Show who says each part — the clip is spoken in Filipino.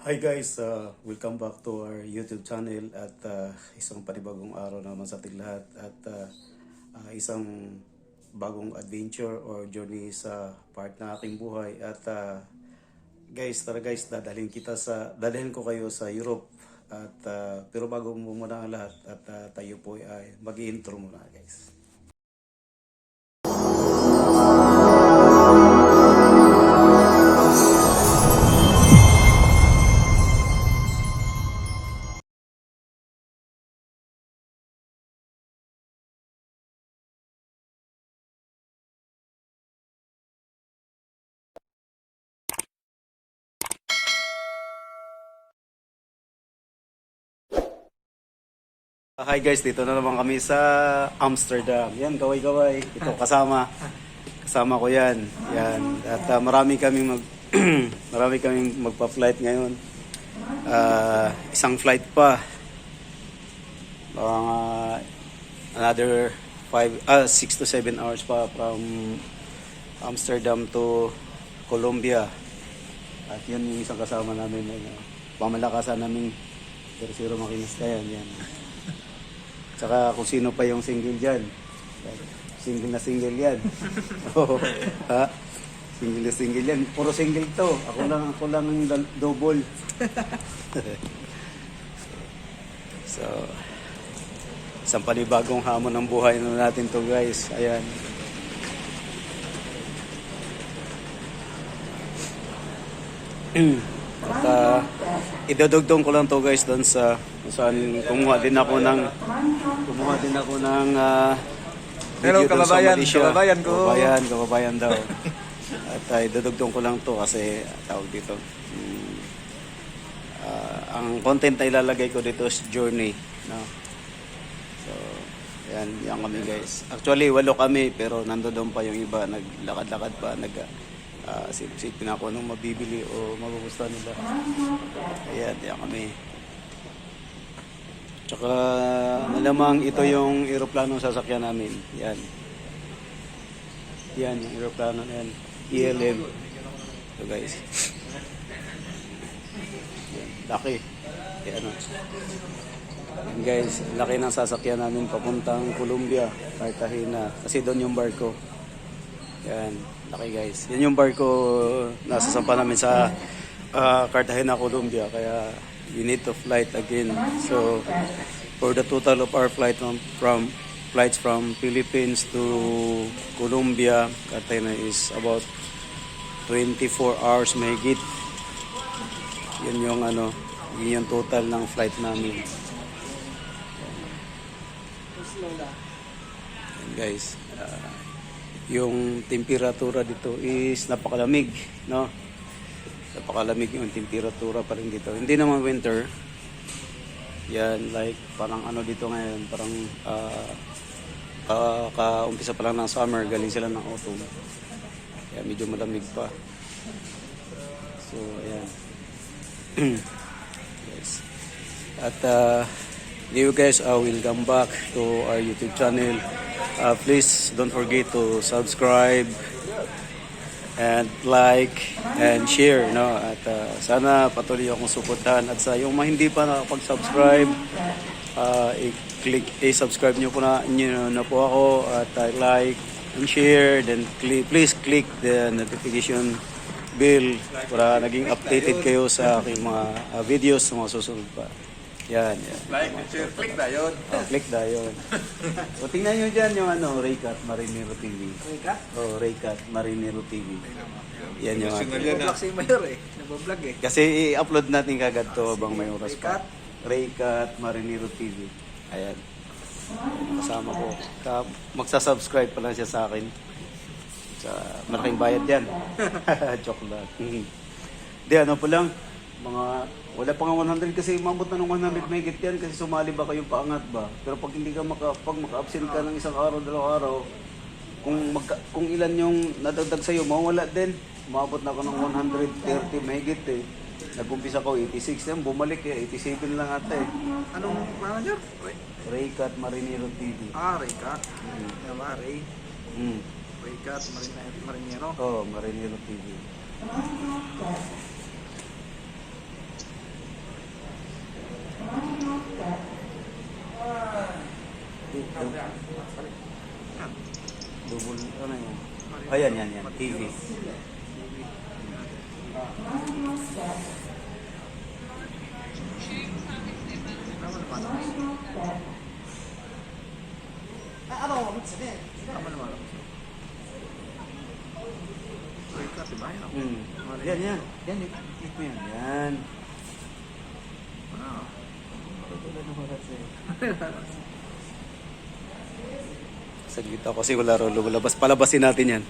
Speaker 1: Hi guys, welcome back to our YouTube channel at isang panibagong araw naman sa ating lahat at isang bagong adventure or journey sa part ng aking buhay at guys, tara guys, dadalhin ko kayo sa Europe at pero bago muna ang lahat at tayo po ay mag-intro muna guys. Hi guys, dito na naman kami sa Amsterdam. Yan, gaway-gaway. Ito kasama ko yan. Yan. At marami kaming marami kaming magpa-flight ngayon. Isang flight pa. Mga another 6 to 7 hours pa from Amsterdam to Colombia. At yun yung isang kasama namin. Pamalakasan namin tercero makinista yan. Tsaka kung sino pa yung single dyan. Single na single yan. Oh, ha? Single na single yan. Puro single to. Ako lang ang double. So, isang panibagong hamon ng buhay na natin to guys. Ayan. At idodugtong ko lang to guys doon sa saan kumuha din ako ng
Speaker 2: Hello
Speaker 1: video doon sa
Speaker 2: kababayan,
Speaker 1: Malaysia.
Speaker 2: kababayan ko.
Speaker 1: Kababayan daw. At idodugtong ko lang to kasi tawag dito. Ang content na ilalagay ko dito is journey, no? So, yan kami guys. Actually, 8 kami pero nandoon pa yung iba, naglakad-lakad pa, sipsipin ako nung mabibili o magugustuhan nila. Ayan, yan kami. Tsaka malamang ito yung eroplanong sasakyan namin. Yan. Yan yung eroplano na yan. ELM. Ito guys. Yan. Laki. Yan o. Yan guys, laki ng sasakyan namin papuntang Colombia, Cartagena. Kasi doon yung barko. Yan. Laki guys. Yan yung barko nasasampa namin sa Cartagena, Colombia. Kaya we need to flight again. So for the total of our flights from Philippines to Colombia, Cartagena is about 24 hours mahigit. Yun yung total ng flight namin. And guys, yung temperatura dito is napakalamig, no? Napakalamig yung temperatura pa rin dito. Hindi naman winter. Yan, like parang dito ngayon, parang kaumpisa pa lang ng summer, galing sila ng autumn. Kaya medyo malamig pa. So, ayan. Yes. At you guys will come back to our YouTube channel. Please don't forget to subscribe and like and share, no? At sana patuloy akong suportahan at sa yung mga hindi pa nakapag-subscribe, i-subscribe niyo po na po ako at like and share, then please click the notification bell para naging updated kayo sa aking mga videos sa mga susunod pa. Yan.
Speaker 2: Like and share, click na yun.
Speaker 1: Click na yun. So tingnan nyo dyan yung Raycat Marinero TV.
Speaker 2: Raycat?
Speaker 1: Raycat Marinero TV. Yan yung
Speaker 2: Nabablog si Mayor Nabablog
Speaker 1: kasi i-upload natin kagad to habang may oras pa.
Speaker 2: Raycat?
Speaker 1: Raycat Marinero TV. Ayan. Kasama ko. Magsasubscribe pa lang siya sa akin. Sa malaking bayad yan. Joke lang. Hindi, po lang. Wala pa nga 100 kasi umabot na ng 100 megit yan kasi sumali ba kayong paangat ba? Pero pag hindi ka maka-absent ka ng isang araw, dalawang araw, kung ilan yung nadagdag sa'yo, mawala din. Umabot na ako ng 130 megit eh. Nag-umpisa ko 86 yan, bumalik 87 lang ata eh.
Speaker 2: Anong manager?
Speaker 1: Raycat Marinero TV.
Speaker 2: Raycat. Ray. Raycat Marinero.
Speaker 1: Marinero TV. ito. Double, ano yan? Ayan, yan. TV.
Speaker 2: Tama naman. Break cut, diba?
Speaker 1: Yan. Yan, hit mo yan. Yan.
Speaker 2: Ah.
Speaker 1: Saglit ako kasi wala ro lumabas. Palabasin natin yan.